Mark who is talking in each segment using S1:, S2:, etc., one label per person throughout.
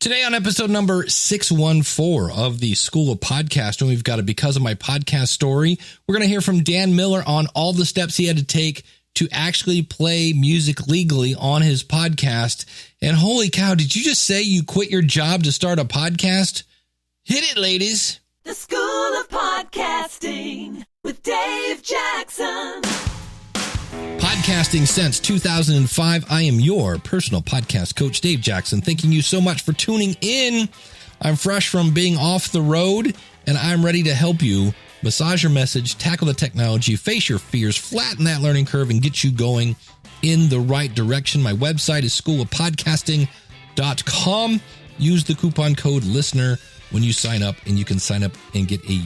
S1: Today on episode number 614 of the School of Podcasting, we've got a Because of My Podcast story. We're going to hear from Dan Miller on all the steps he had to take to actually play music legally on his podcast. And holy cow, did you just say you quit your job to start a podcast? Hit it, ladies.
S2: The School of Podcasting with Dave Jackson.
S1: Podcasting since 2005. I am your personal podcast coach, Dave Jackson. Thanking you so much for tuning in. I'm fresh from being off the road, and I'm ready to help you massage your message, tackle the technology, face your fears, flatten that learning curve, and get you going in the right direction. My website is schoolofpodcasting.com. Use the coupon code LISTENER when you sign up, and you can sign up and get a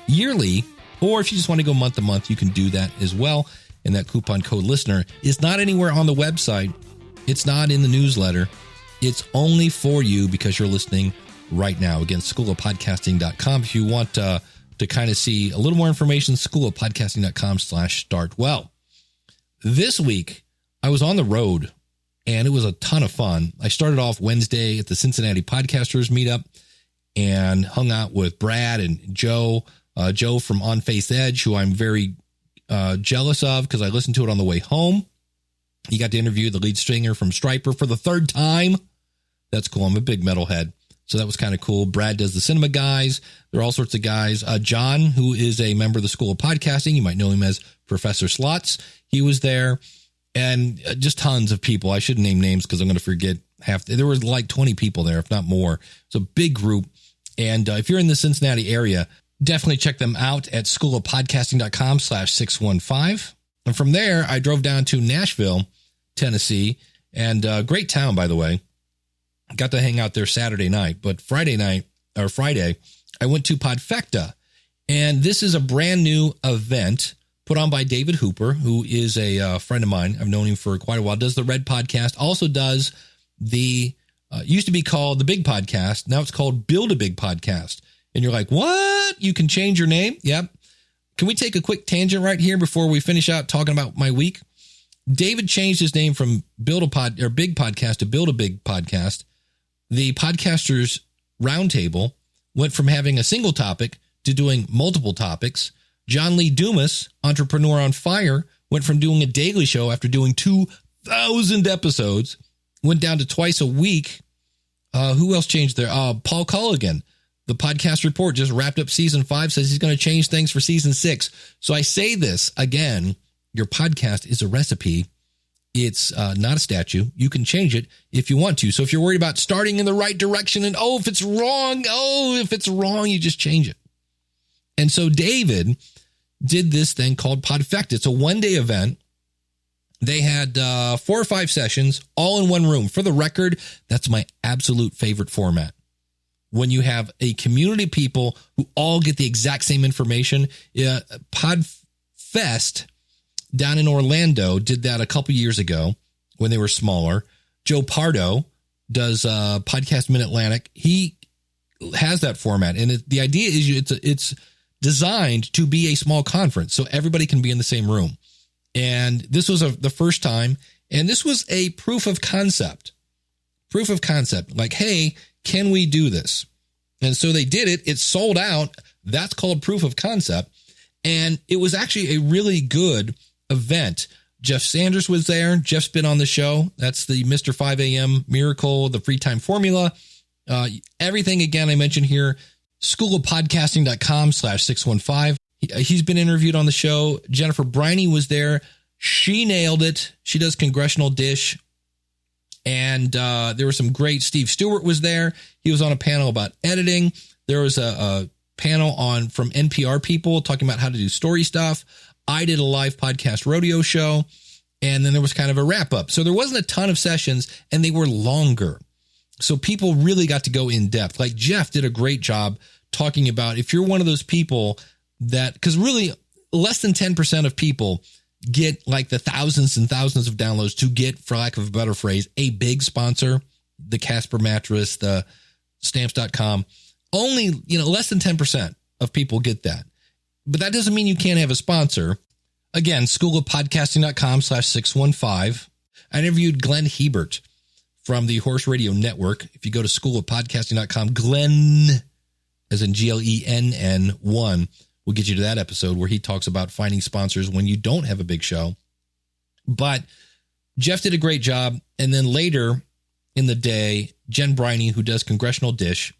S1: yearly, or if you just want to go month to month, you can do that as well. And that coupon code LISTENER is not anywhere on the website. It's not in the newsletter. It's only for you because you're listening right now. Again, schoolofpodcasting.com. If you want to kind of see a little more information, schoolofpodcasting.com/start. Well, this week I was on the road and it was a ton of fun. I started off Wednesday at the Cincinnati Podcasters meetup and hung out with Brad and Joe from On Faith Edge, who I'm very jealous of because I listened to it on the way home. He got to interview the lead singer from Stryper for the third time. That's cool. I'm a big metalhead, so that was kind of cool. Brad does the cinema guys. There are all sorts of guys. John, who is a member of the School of Podcasting, you might know him as Professor Slots. He was there, and just tons of people. I shouldn't name names because I'm going to forget half. There was like 20 people there, if not more. It's a big group. And if you're in the Cincinnati area, definitely check them out at schoolofpodcasting.com/615. And from there, I drove down to Nashville, Tennessee, and great town, by the way. Got to hang out there Saturday night, but Friday, I went to Podfecta. And this is a brand new event put on by David Hooper, who is a friend of mine. I've known him for quite a while. Does the Red Podcast, also does the, used to be called The Big Podcast. Now it's called Build a Big Podcast. And you're like, what? You can change your name? Yep. Can we take a quick tangent right here before we finish out talking about my week? David changed his name from Big Podcast to Build a Big Podcast. The Podcasters Roundtable went from having a single topic to doing multiple topics. John Lee Dumas, Entrepreneur on Fire, went from doing a daily show after doing 2,000 episodes, went down to twice a week. Who else changed there? Paul Culligan. The Podcast Report just wrapped up season 5, says he's going to change things for season 6. So I say this again, your podcast is a recipe. It's not a statue. You can change it if you want to. So if you're worried about starting in the right direction and, if it's wrong, you just change it. And so David did this thing called Podfecta. It's a one-day event. They had 4 or 5 sessions all in one room. For the record, that's my absolute favorite format. When you have a community of people who all get the exact same information. Podfest down in Orlando did that a couple years ago when they were smaller. Joe Pardo does Podcast Mid-Atlantic. He has that format. And the idea is it's designed to be a small conference so everybody can be in the same room. And this was the first time. And this was a proof of concept. Like, hey, can we do this? And so they did it. It sold out. That's called proof of concept. And it was actually a really good event. Jeff Sanders was there. Jeff's been on the show. That's the Mr. 5 a.m. Miracle, the free time formula. Everything, again, I mentioned here, schoolofpodcasting.com/615. He's been interviewed on the show. Jennifer Briney was there. She nailed it. She does Congressional Dish. And there was some great. Steve Stewart was there. He was on a panel about editing. There was a panel from NPR people talking about how to do story stuff. I did a live podcast rodeo show. And then there was kind of a wrap up. So there wasn't a ton of sessions and they were longer. So people really got to go in depth. Like Jeff did a great job talking about if you're one of those people that, because really less than 10% of people get like the thousands and thousands of downloads to get, for lack of a better phrase, a big sponsor, the Casper mattress, the stamps.com. Only, less than 10% of people get that. But that doesn't mean you can't have a sponsor. Again, schoolofpodcasting.com/615. I interviewed Glenn Hebert from the Horse Radio Network. If you go to schoolofpodcasting.com, Glenn, as in GLENN 1, will get you to that episode where he talks about finding sponsors when you don't have a big show. But Jeff did a great job. And then later in the day, Jen Briney, who does Congressional Dish,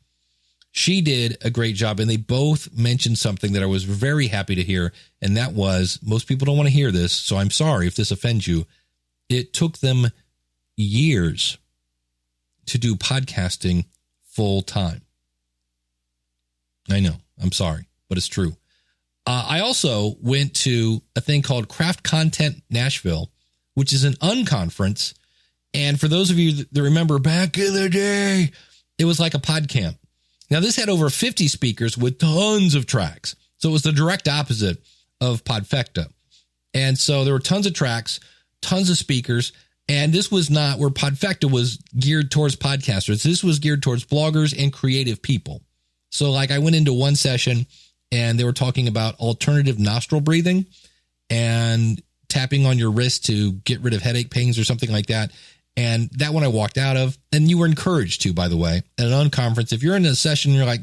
S1: she did a great job. And they both mentioned something that I was very happy to hear. And that was, most people don't want to hear this, so I'm sorry if this offends you. It took them years to do podcasting full time. I know, I'm sorry, but it's true. I also went to a thing called Craft Content Nashville, which is an unconference. And for those of you that remember back in the day, it was like a Podcamp. Now, this had over 50 speakers with tons of tracks. So it was the direct opposite of Podfecta. And so there were tons of tracks, tons of speakers. And this was not where Podfecta was geared towards podcasters. This was geared towards bloggers and creative people. So like I went into one session and they were talking about alternative nostril breathing and tapping on your wrist to get rid of headache pains or something like that. And that one I walked out of. And you were encouraged to, by the way, at an unconference. If you're in a session and you're like,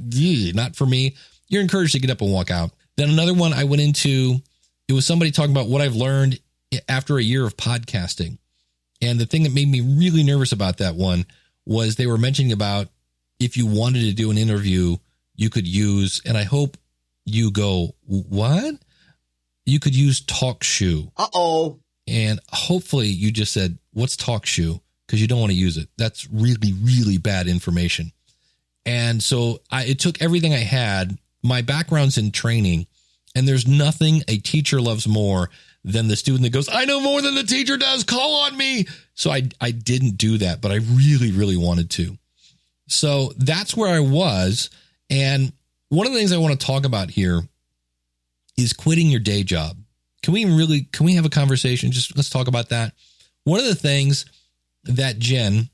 S1: not for me, you're encouraged to get up and walk out. Then another one I went into, it was somebody talking about what I've learned after a year of podcasting. And the thing that made me really nervous about that one was they were mentioning about if you wanted to do an interview, you could use, and I hope you go, what? You could use TalkShoe. Uh-oh. And hopefully you just said, what's TalkShoe? Because you don't want to use it. That's really, really bad information. And so it took everything I had. My background's in training, and there's nothing a teacher loves more than the student that goes, I know more than the teacher does. Call on me. So I didn't do that, but I really, really wanted to. So that's where I was. And one of the things I want to talk about here is quitting your day job. Can we have a conversation? Just let's talk about that. One of the things that Jen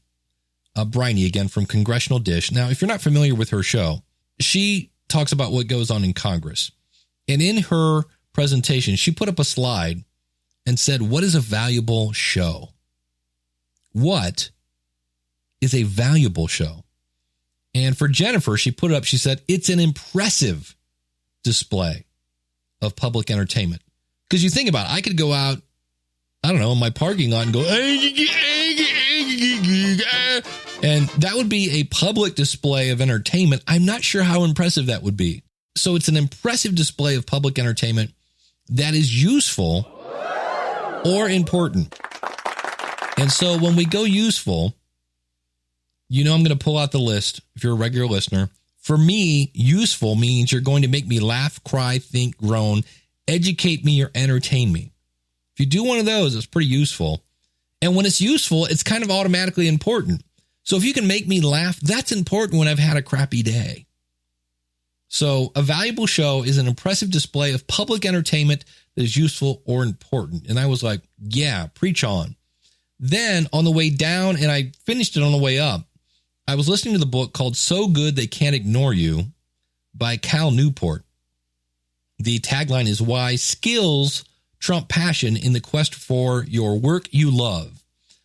S1: Briney, again, from Congressional Dish. Now, if you're not familiar with her show, she talks about what goes on in Congress. And in her presentation, she put up a slide and said, what is a valuable show? What is a valuable show? And for Jennifer, she put it up, she said, it's an impressive display of public entertainment. Because you think about it, I could go out, I don't know, in my parking lot and go, and that would be a public display of entertainment. I'm not sure how impressive that would be. So it's an impressive display of public entertainment that is useful or important. And so when we go useful, I'm going to pull out the list if you're a regular listener. For me, useful means you're going to make me laugh, cry, think, groan, educate me, or entertain me. If you do one of those, it's pretty useful. And when it's useful, it's kind of automatically important. So if you can make me laugh, that's important when I've had a crappy day. So a valuable show is an impressive display of public entertainment that is useful or important. And I was like, yeah, preach on. Then on the way down, and I finished it on the way up, I was listening to the book called So Good They Can't Ignore You by Cal Newport. The tagline is why skills trump passion in the quest for your work you love.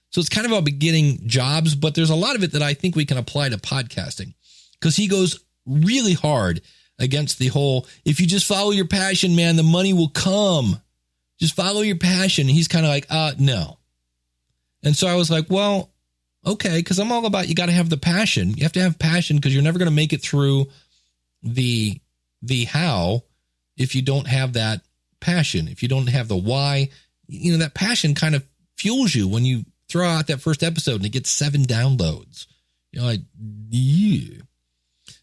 S1: So it's kind of about getting jobs, but there's a lot of it that I think we can apply to podcasting because he goes really hard against the whole, if you just follow your passion, man, the money will come. Just follow your passion. And he's kind of like, no. And so I was like, well, okay, because I'm all about you got to have the passion. You have to have passion because you're never going to make it through the how if you don't have that passion. If you don't have the why, that passion kind of fuels you when you throw out that first episode and it gets 7 downloads. Like, yeah.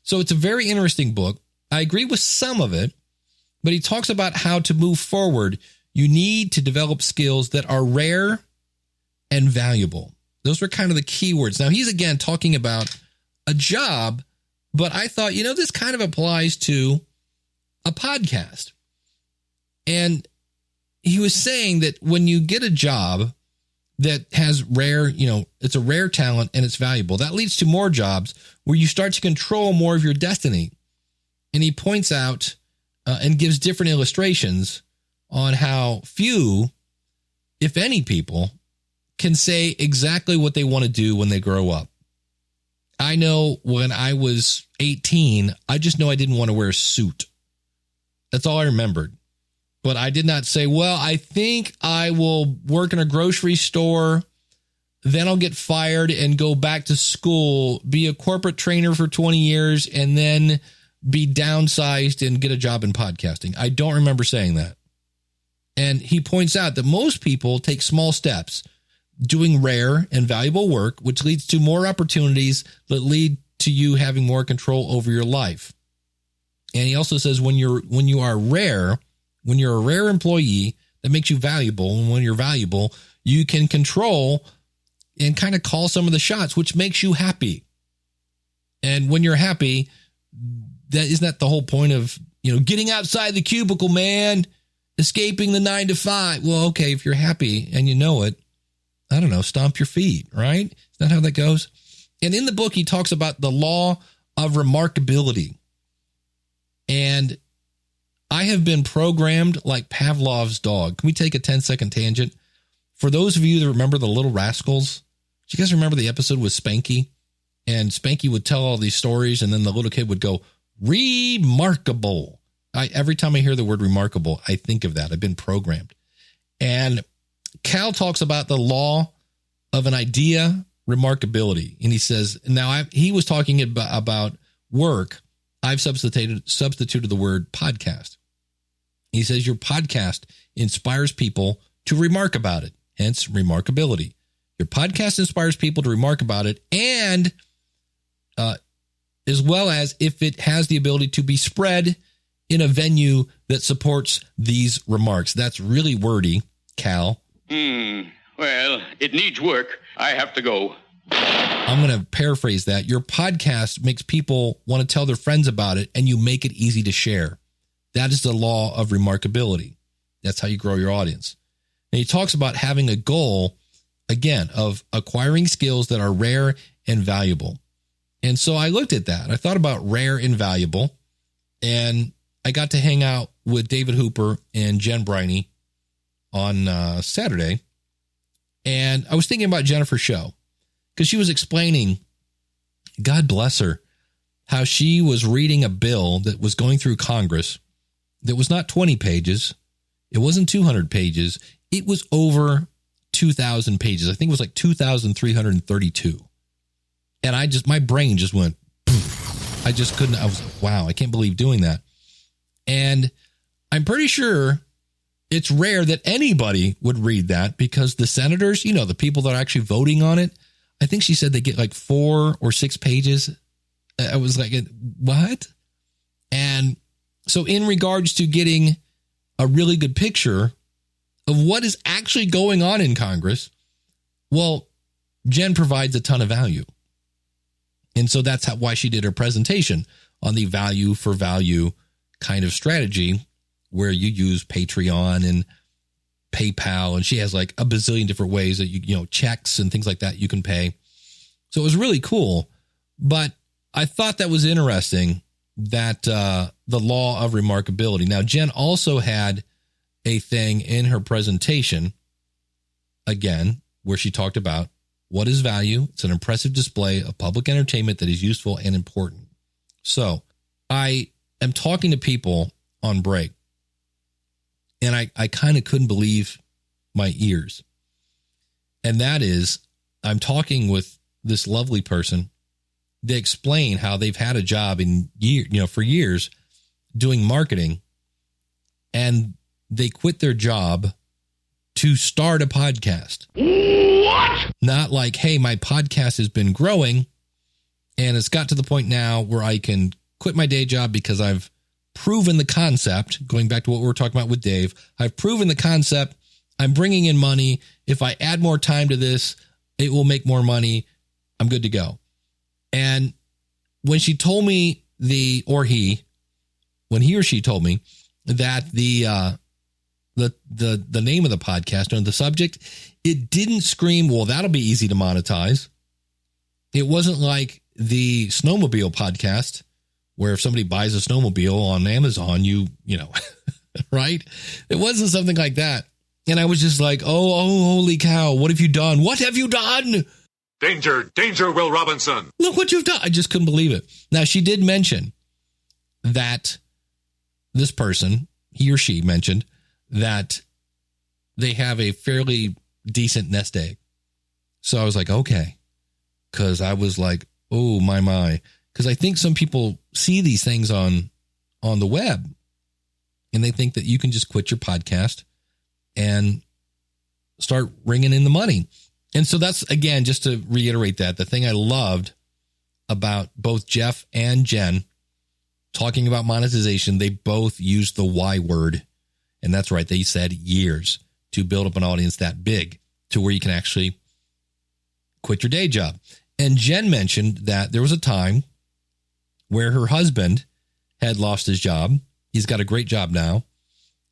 S1: So it's a very interesting book. I agree with some of it, but he talks about how to move forward. You need to develop skills that are rare and valuable. Those were kind of the key words. Now, he's again talking about a job, but I thought, this kind of applies to a podcast. And he was saying that when you get a job that has rare, it's a rare talent and it's valuable, that leads to more jobs where you start to control more of your destiny. And he points out and gives different illustrations on how few, if any, people can say exactly what they want to do when they grow up. I know when I was 18, I just know I didn't want to wear a suit. That's all I remembered. But I did not say, well, I think I will work in a grocery store, then I'll get fired and go back to school, be a corporate trainer for 20 years, and then be downsized and get a job in podcasting. I don't remember saying that. And he points out that most people take small steps, doing rare and valuable work, which leads to more opportunities that lead to you having more control over your life. And he also says when you are rare, when you're a rare employee, that makes you valuable. And when you're valuable, you can control and kind of call some of the shots, which makes you happy. And when you're happy, isn't that the whole point of, getting outside the cubicle, man, escaping the 9 to 5. Well, okay, if you're happy and you know it, I don't know, stomp your feet, right? Is that how that goes? And in the book, he talks about the law of remarkability. And I have been programmed like Pavlov's dog. Can we take a 10-second tangent? For those of you that remember the Little Rascals, do you guys remember the episode with Spanky? And Spanky would tell all these stories, and then the little kid would go, remarkable. Every time I hear the word remarkable, I think of that. I've been programmed. And Cal talks about the law of an idea, remarkability. And he says, he was talking about work. I've substituted the word podcast. He says your podcast inspires people to remark about it, hence remarkability. Your podcast inspires people to remark about it, and as well as if it has the ability to be spread in a venue that supports these remarks. That's really wordy, Cal.
S3: Well, it needs work. I have to go.
S1: I'm going to paraphrase that. Your podcast makes people want to tell their friends about it, and you make it easy to share. That is the law of remarkability. That's how you grow your audience. And he talks about having a goal, again, of acquiring skills that are rare and valuable. And so I looked at that. I thought about rare and valuable, and I got to hang out with David Hooper and Jen Briney on Saturday. And I was thinking about Jennifer's show because she was explaining, God bless her, how she was reading a bill that was going through Congress that was not 20 pages. It wasn't 200 pages. It was over 2,000 pages. I think it was like 2,332. And my brain just went, I just couldn't. I was like, wow, I can't believe doing that. And I'm pretty sure it's rare that anybody would read that because the senators, the people that are actually voting on it, I think she said they get like 4 or 6 pages. I was like, what? And so in regards to getting a really good picture of what is actually going on in Congress, well, Jen provides a ton of value. And so that's why she did her presentation on the value for value kind of strategy where you use Patreon and PayPal. And she has like a bazillion different ways that checks and things like that you can pay. So it was really cool. But I thought that was interesting that the law of remarkability. Now, Jen also had a thing in her presentation, again, where she talked about what is value. It's an impressive display of public entertainment that is useful and important. So I am talking to people on break, and I kind of couldn't believe my ears. And that is, I'm talking with this lovely person. They explain how they've had a job for years doing marketing, and they quit their job to start a podcast. What? Not like, hey, my podcast has been growing and it's got to the point now where I can quit my day job because I've proven the concept, going back to what we were talking about with Dave. I've proven the concept. I'm bringing in money. If I add more time to this, it will make more money. I'm good to go. And when she told me when he or she told me that the name of the podcast and the subject, it didn't scream, well, that'll be easy to monetize. It wasn't like the snowmobile podcast where if somebody buys a snowmobile on Amazon, you know, right? It wasn't something like that. And I was just like, oh, holy cow. What have you done? What have you done?
S4: Danger, danger, Will Robinson.
S1: Look what you've done. I just couldn't believe it. Now, she did mention that this person, he or she mentioned that they have a fairly decent nest egg. So I was like, okay. Because I was like, oh, my. Because I think some people see these things on the web and they think that you can just quit your podcast and start ringing in the money. And so that's, again, just to reiterate that, the thing I loved about both Jeff and Jen talking about monetization, they both used the Y word. And that's right. They said years to build up an audience that big to where you can actually quit your day job. And Jen mentioned that there was a time where her husband had lost his job. He's got a great job now.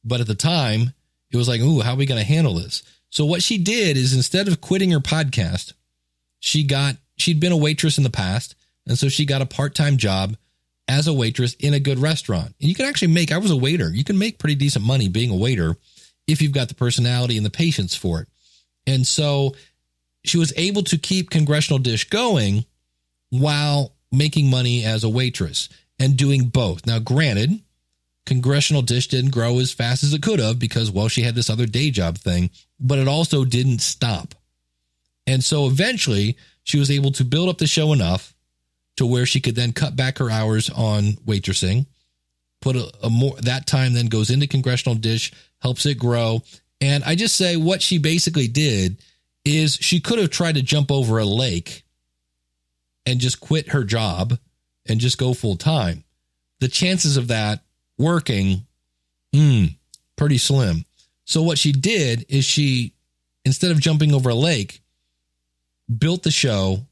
S1: But at the time, it was like, ooh, how are we going to handle this? So what she did is instead of quitting her podcast, she'd been a waitress in the past. And so she got a part-time job as a waitress in a good restaurant. And you can actually I was a waiter. You can make pretty decent money being a waiter if you've got the personality and the patience for it. And so she was able to keep Congressional Dish going while making money as a waitress and doing both. Now, granted, Congressional Dish didn't grow as fast as it could have because, well, she had this other day job thing, but it also didn't stop. And so eventually she was able to build up the show enough to where she could then cut back her hours on waitressing, put a more, that time then goes into Congressional Dish, helps it grow. And I just say what she basically did is she could have tried to jump over a lake and just quit her job and just go full time. The chances of that working, pretty slim. So what she did is she, instead of jumping over a lake, built the show,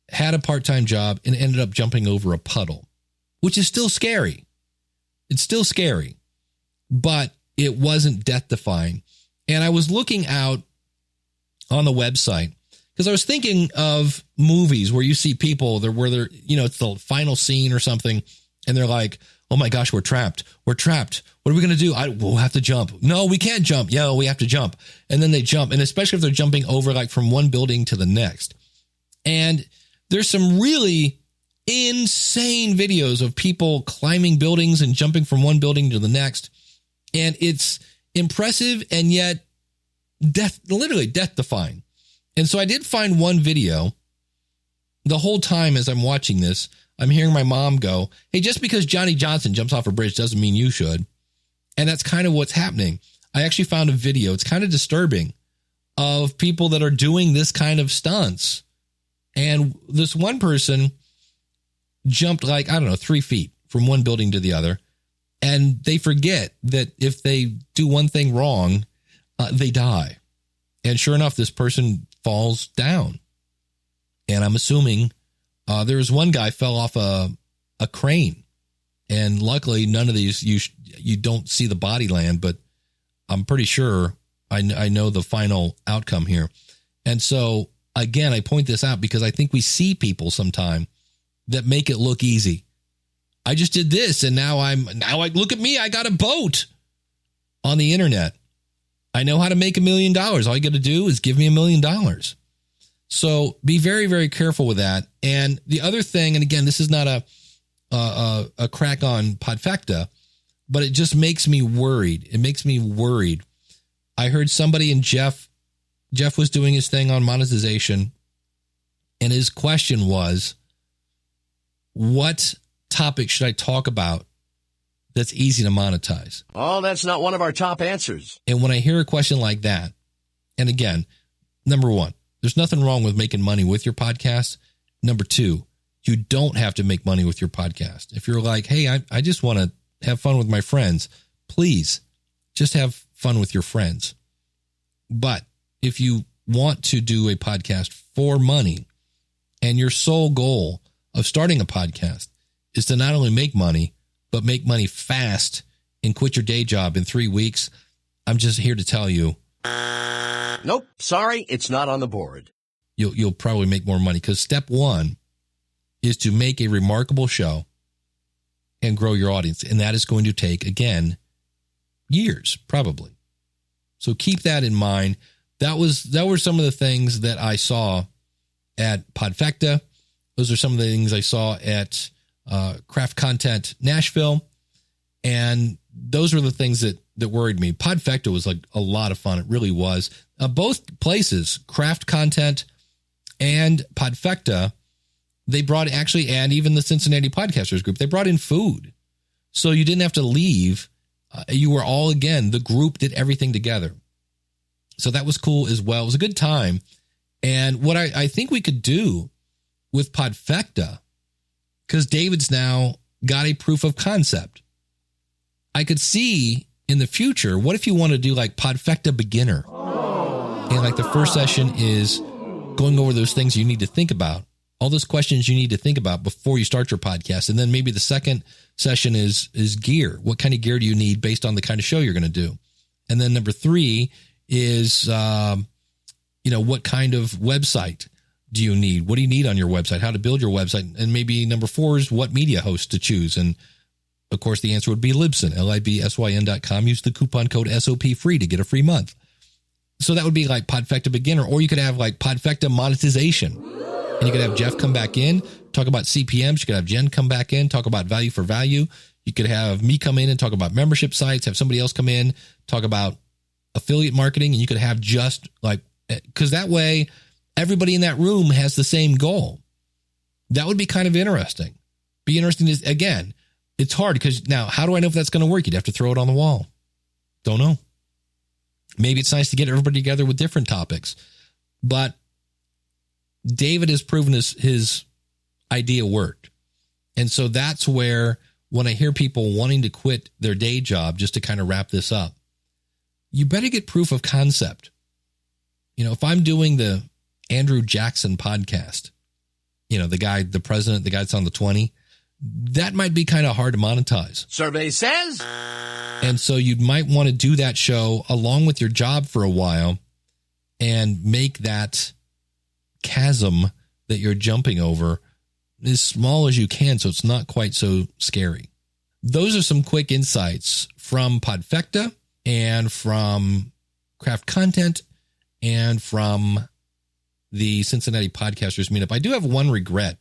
S1: had a part-time job, and ended up jumping over a puddle, which is still scary. It's still scary, but it wasn't death-defying. And I was looking out on the website because I was thinking of movies where you see people where they're, it's the final scene or something, and they're like, oh my gosh, we're trapped. We're trapped. What are we going to do? We'll have to jump. No, we can't jump. Yeah, we have to jump. And then they jump. And especially if they're jumping over like from one building to the next. And there's some really insane videos of people climbing buildings and jumping from one building to the next. And it's impressive and yet literally death defying. And so I did find one video. The whole time as I'm watching this, I'm hearing my mom go, hey, just because Johnny Johnson jumps off a bridge doesn't mean you should. And that's kind of what's happening. I actually found a video. It's kind of disturbing of people that are doing this kind of stunts. And this one person jumped 3 feet from one building to the other. And they forget that if they do one thing wrong, they die. And sure enough, this person falls down. And I'm assuming there was one guy fell off a crane, and luckily none of these you don't see the body land, but I'm pretty sure I know the final outcome here. And so again, I point this out because I think we see people sometime that make it look easy. I just did this, and now look at me. I got a boat on the internet. I know how to make $1 million. All you got to do is give me $1 million. So be very, very careful with that. And the other thing, and again, this is not a crack on Podfecta, but it just makes me worried. It makes me worried. I heard somebody, and Jeff was doing his thing on monetization, and his question was, what topic should I talk about that's easy to monetize?
S5: Oh, that's not one of our top answers.
S1: And when I hear a question like that, and again, number one, there's nothing wrong with making money with your podcast. Number two, you don't have to make money with your podcast. If you're like, hey, I just want to have fun with my friends, please just have fun with your friends. But if you want to do a podcast for money and your sole goal of starting a podcast is to not only make money, but make money fast and quit your day job in 3 weeks, I'm just here to tell you,
S5: nope, sorry, it's not on the board.
S1: You'll probably make more money because step one is to make a remarkable show and grow your audience. And that is going to take, again, years, probably. So keep that in mind. That were some of the things that I saw at Podfecta. Those are some of the things I saw at Craft Content Nashville. And those were the things that worried me. Podfecta was like a lot of fun. It really was. Both places, Craft Content and Podfecta, they brought actually, and even the Cincinnati Podcasters group, they brought in food. So you didn't have to leave. You were all, again, the group did everything together. So that was cool as well. It was a good time. And what I think we could do with Podfecta, because David's now got a proof of concept. I could see in the future, what if you want to do like Podfecta beginner? And like the first session is going over those things you need to think about, all those questions you need to think about before you start your podcast. And then maybe the second session is gear. What kind of gear do you need based on the kind of show you're going to do? And then number 3 is, what kind of website do you need? What do you need on your website? How to build your website? And maybe number 4 is what media host to choose. And of course, the answer would be Libsyn, libsyn.com. Use the coupon code SOPFree to get a free month. So that would be like Podfecta beginner, or you could have like Podfecta monetization. And you could have Jeff come back in, talk about CPMs. You could have Jen come back in, talk about value for value. You could have me come in and talk about membership sites, have somebody else come in, talk about affiliate marketing. And you could have just like, because that way everybody in that room has the same goal. That would be kind of interesting. Be interesting is, again, it's hard because now, how do I know if that's going to work? You'd have to throw it on the wall. Don't know. Maybe it's nice to get everybody together with different topics. But David has proven his idea worked. And so that's where when I hear people wanting to quit their day job, just to kind of wrap this up, you better get proof of concept. If I'm doing the Andrew Jackson podcast, the president, the guy that's on the 20, that might be kind of hard to monetize.
S5: Survey says.
S1: And so you might want to do that show along with your job for a while and make that chasm that you're jumping over as small as you can so it's not quite so scary. Those are some quick insights from Podfecta and from Craft Content and from the Cincinnati Podcasters meetup. I do have one regret.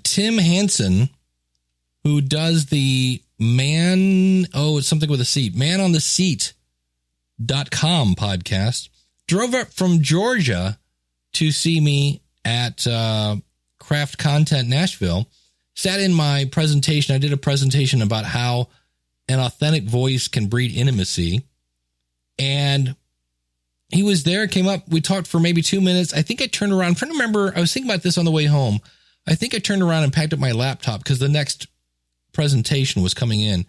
S1: Tim Hansen, who does the it's something with a seat, manontheseat.com podcast, drove up from Georgia to see me at Craft Content Nashville, sat in my presentation. I did a presentation about how an authentic voice can breed intimacy. And he was there, came up, we talked for maybe 2 minutes. I think I turned around. I'm trying to remember, I was thinking about this on the way home. I think I turned around and packed up my laptop because the next presentation was coming in,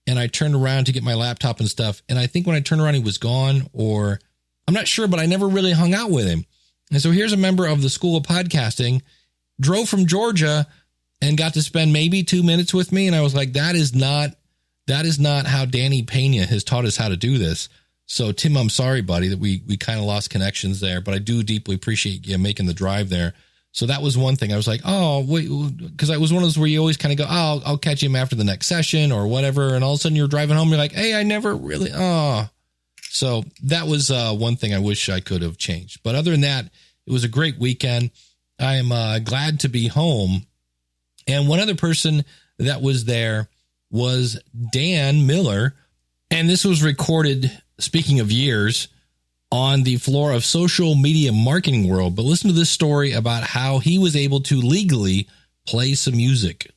S1: and I turned around to get my laptop and stuff. And I think when I turned around, he was gone, or I'm not sure, but I never really hung out with him. And so here's a member of the School of Podcasting, drove from Georgia and got to spend maybe 2 minutes with me. And I was like, that is not how Danny Pena has taught us how to do this. So Tim, I'm sorry, buddy, that we kind of lost connections there, but I do deeply appreciate you making the drive there. So that was one thing. I was like, oh, wait, because I was one of those where you always kind of go, oh, I'll catch him after the next session or whatever. And all of a sudden you're driving home. You're like, hey, I never really, So that was one thing I wish I could have changed. But other than that, it was a great weekend. I am glad to be home. And one other person that was there was Dan Miller. And this was recorded, speaking of years, on the floor of Social Media Marketing World. But listen to this story about how he was able to legally play some music.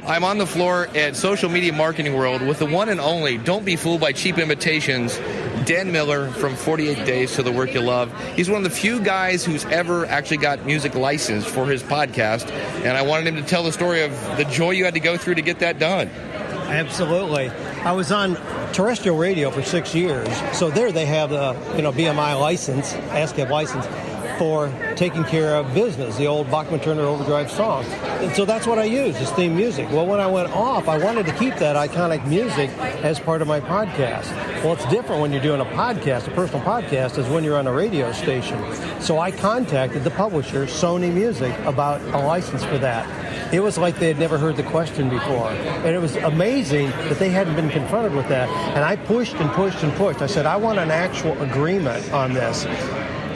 S6: I'm on the floor at Social Media Marketing World with the one and only, don't be fooled by cheap imitations, Dan Miller from 48 Days to the Work You Love. He's one of the few guys who's ever actually got music licensed for his podcast, and I wanted him to tell the story of the joy you had to go through to get that done.
S7: Absolutely. I was on terrestrial radio for 6 years, so there they have the BMI license, ASCAP license. for taking care of business, the old Bachman-Turner Overdrive song. And so that's what I use, is theme music. Well, when I went off, I wanted to keep that iconic music as part of my podcast. Well, it's different when you're doing a podcast, a personal podcast, is when you're on a radio station. So I contacted the publisher, Sony Music, about a license for that. It was like they had never heard the question before. And it was amazing that they hadn't been confronted with that. And I pushed and pushed and pushed. I said, I want an actual agreement on this.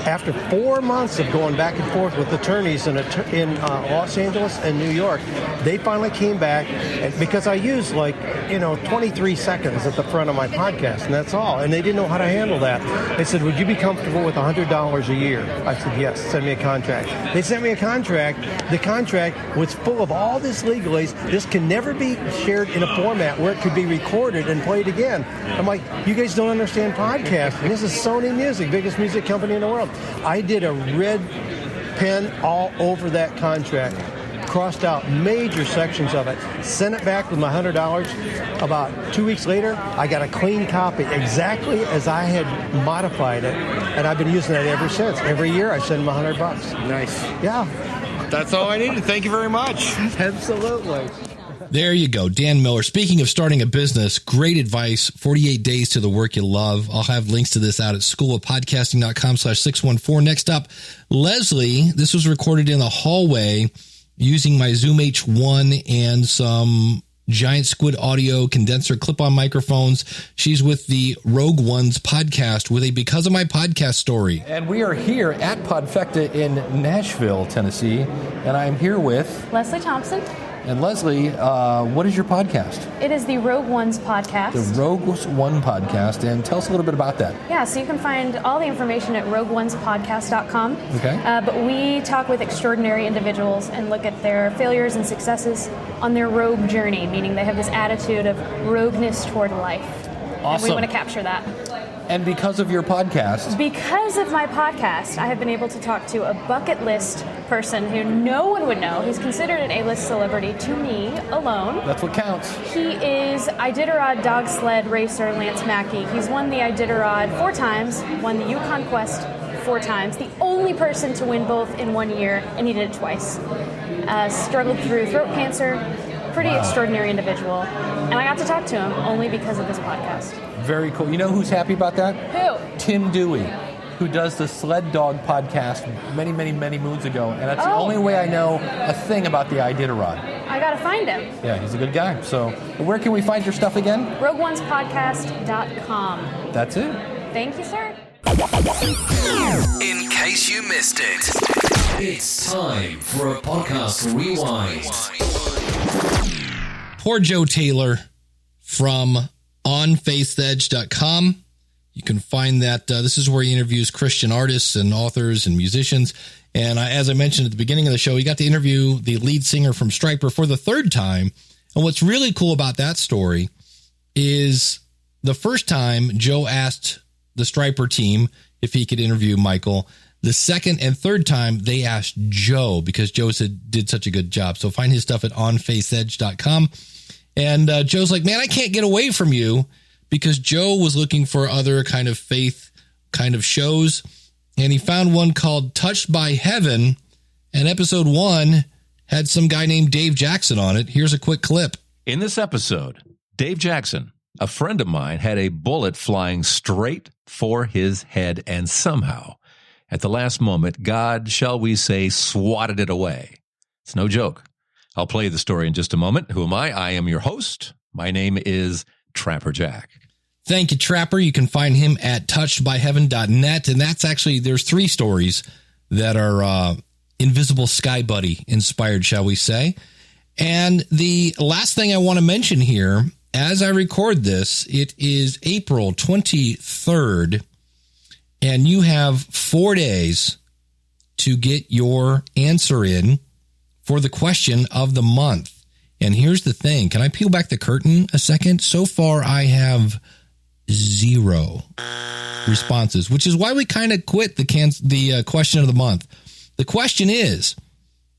S7: After 4 months of going back and forth with attorneys in Los Angeles and New York, they finally came back, and because I used 23 seconds at the front of my podcast, and that's all. And they didn't know how to handle that. They said, would you be comfortable with $100 a year? I said, yes, send me a contract. They sent me a contract. The contract was full of all this legalese. This can never be shared in a format where it could be recorded and played again. I'm like, you guys don't understand podcasting. This is Sony Music, biggest music company in the world. I did a red pen all over that contract, crossed out major sections of it, sent it back with my $100. About 2 weeks later, I got a clean copy, exactly as I had modified it, and I've been using it ever since. Every year, I send them $100.
S6: Nice.
S7: Yeah.
S6: That's all I needed. Thank you very much.
S7: Absolutely.
S1: There you go. Dan Miller. Speaking of starting a business, great advice. 48 days to the work you love. I'll have links to this out at schoolofpodcasting.com/614. Next up, Leslie. This was recorded in the hallway using my Zoom H1 and some giant squid audio condenser clip-on microphones. She's with the Rogue Ones podcast with a Because of My Podcast story.
S8: And we are here at Podfecta in Nashville, Tennessee. And I'm here with
S9: Leslie Thompson.
S8: And Leslie, what is your podcast?
S9: It is the Rogue Ones podcast.
S8: The Rogue One podcast. And tell us a little bit about that.
S9: Yeah, so you can find all the information at rogueonespodcast.com.
S8: Okay.
S9: But we talk with extraordinary individuals and look at their failures and successes on their rogue journey, meaning they have this attitude of rogueness toward life.
S8: Awesome.
S9: And we want to capture that.
S8: And because of your podcast?
S9: Because of my podcast, I have been able to talk to a bucket list person who no one would know. He's considered an A-list celebrity to me alone.
S8: That's what counts.
S9: He is Iditarod dog sled racer Lance Mackey. He's won the Iditarod 4 times, won the Yukon Quest 4 times, the only person to win both in 1 year, and he did it twice. Struggled through throat cancer. Pretty extraordinary individual. And I got to talk to him only because of this podcast.
S8: Very cool. You know who's happy about that?
S9: Who?
S8: Tim Dewey, who does the Sled Dog podcast many, many, many moons ago. And that's the only way I know a thing about the Iditarod.
S9: I got to find him.
S8: Yeah, he's a good guy. So where can we find your stuff again?
S9: RogueOnesPodcast.com.
S8: That's it.
S9: Thank you, sir.
S10: In case you missed it, it's time for a podcast rewind.
S1: Poor Joe Taylor from unconference.com. You can find that. This is where he interviews Christian artists and authors and musicians. And as I mentioned at the beginning of the show, he got to interview the lead singer from Stryper for the 3rd time. And what's really cool about that story is the first time Joe asked the Stryper team if he could interview Michael. The second and third time they asked Joe because Joe did such a good job. So find his stuff at onfaceedge.com. And Joe's like, man, I can't get away from you, because Joe was looking for other kind of faith kind of shows. And he found one called Touched by Heaven. And episode 1 had some guy named Dave Jackson on it. Here's a quick clip.
S11: In this episode, Dave Jackson, a friend of mine, had a bullet flying straight for his head. And somehow, at the last moment, God, shall we say, swatted it away. It's no joke. I'll play you the story in just a moment. Who am I? I am your host. My name is Trapper Jack.
S1: Thank you, Trapper. You can find him at touchedbyheaven.net. And that's actually, there's 3 stories that are Invisible Sky Buddy inspired, shall we say. And the last thing I want to mention here, as I record this, it is April 23rd, and you have 4 days to get your answer in for the question of the month. And here's the thing. Can I peel back the curtain a second? So far, I have 0 responses, which is why we kind of quit the question of the month. The question is,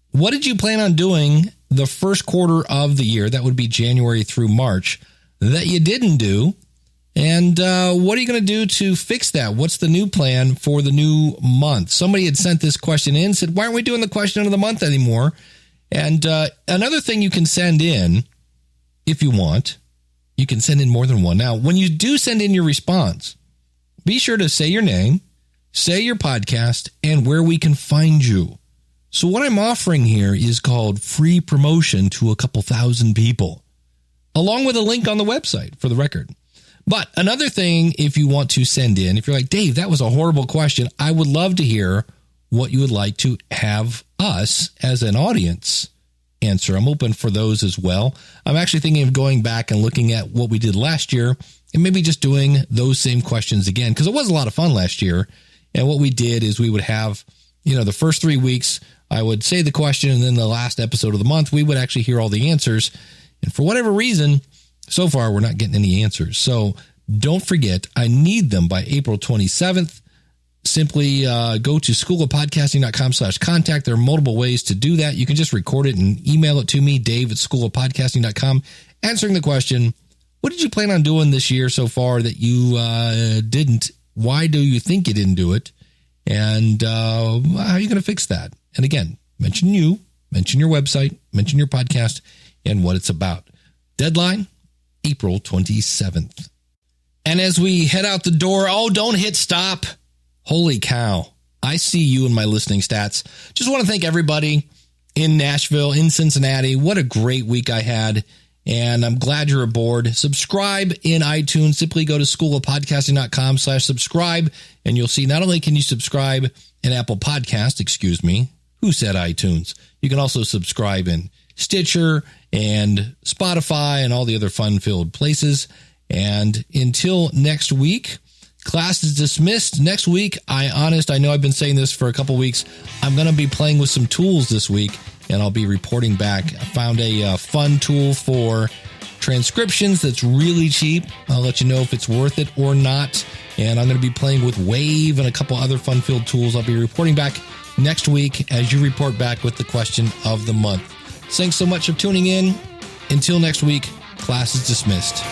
S1: what did you plan on doing the first quarter of the year? That would be January through March, that you didn't do. And what are you going to do to fix that? What's the new plan for the new month? Somebody had sent this question in, said, why aren't we doing the question of the month anymore? And another thing you can send in, if you want, you can send in more than one. Now, when you do send in your response, be sure to say your name, say your podcast, and where we can find you. So what I'm offering here is called free promotion to a couple thousand people, along with a link on the website for the record. But another thing, if you want to send in, if you're like, Dave, that was a horrible question, I would love to hear what you would like to have us as an audience answer. I'm open for those as well. I'm actually thinking of going back and looking at what we did last year and maybe just doing those same questions again, because it was a lot of fun last year. And what we did is we would have, the first 3 weeks, I would say the question, and then the last episode of the month, we would actually hear all the answers. And for whatever reason, so far, we're not getting any answers. So don't forget, I need them by April 27th. Simply go to schoolofpodcasting.com/contact. There are multiple ways to do that. You can just record it and email it to me, dave@schoolofpodcasting.com, answering the question, what did you plan on doing this year so far that you didn't? Why do you think you didn't do it? And how are you going to fix that? And again, mention you, mention your website, mention your podcast, and what it's about. Deadline, April 27th. And as we head out the door, don't hit stop. Holy cow. I see you in my listening stats. Just want to thank everybody in Nashville, in Cincinnati. What a great week I had. And I'm glad you're aboard. Subscribe in iTunes. Simply go to schoolofpodcasting.com/subscribe. And you'll see not only can you subscribe in Apple Podcast, excuse me, who said iTunes? You can also subscribe in Stitcher and Spotify and all the other fun-filled places. And until next week, class is dismissed. Next week, I know I've been saying this for a couple weeks. I'm going to be playing with some tools this week, and I'll be reporting back. I found a fun tool for transcriptions that's really cheap. I'll let you know if it's worth it or not. And I'm going to be playing with Wave and a couple other fun-filled tools. I'll be reporting back next week as you report back with the question of the month. Thanks so much for tuning in. Until next week, class is dismissed.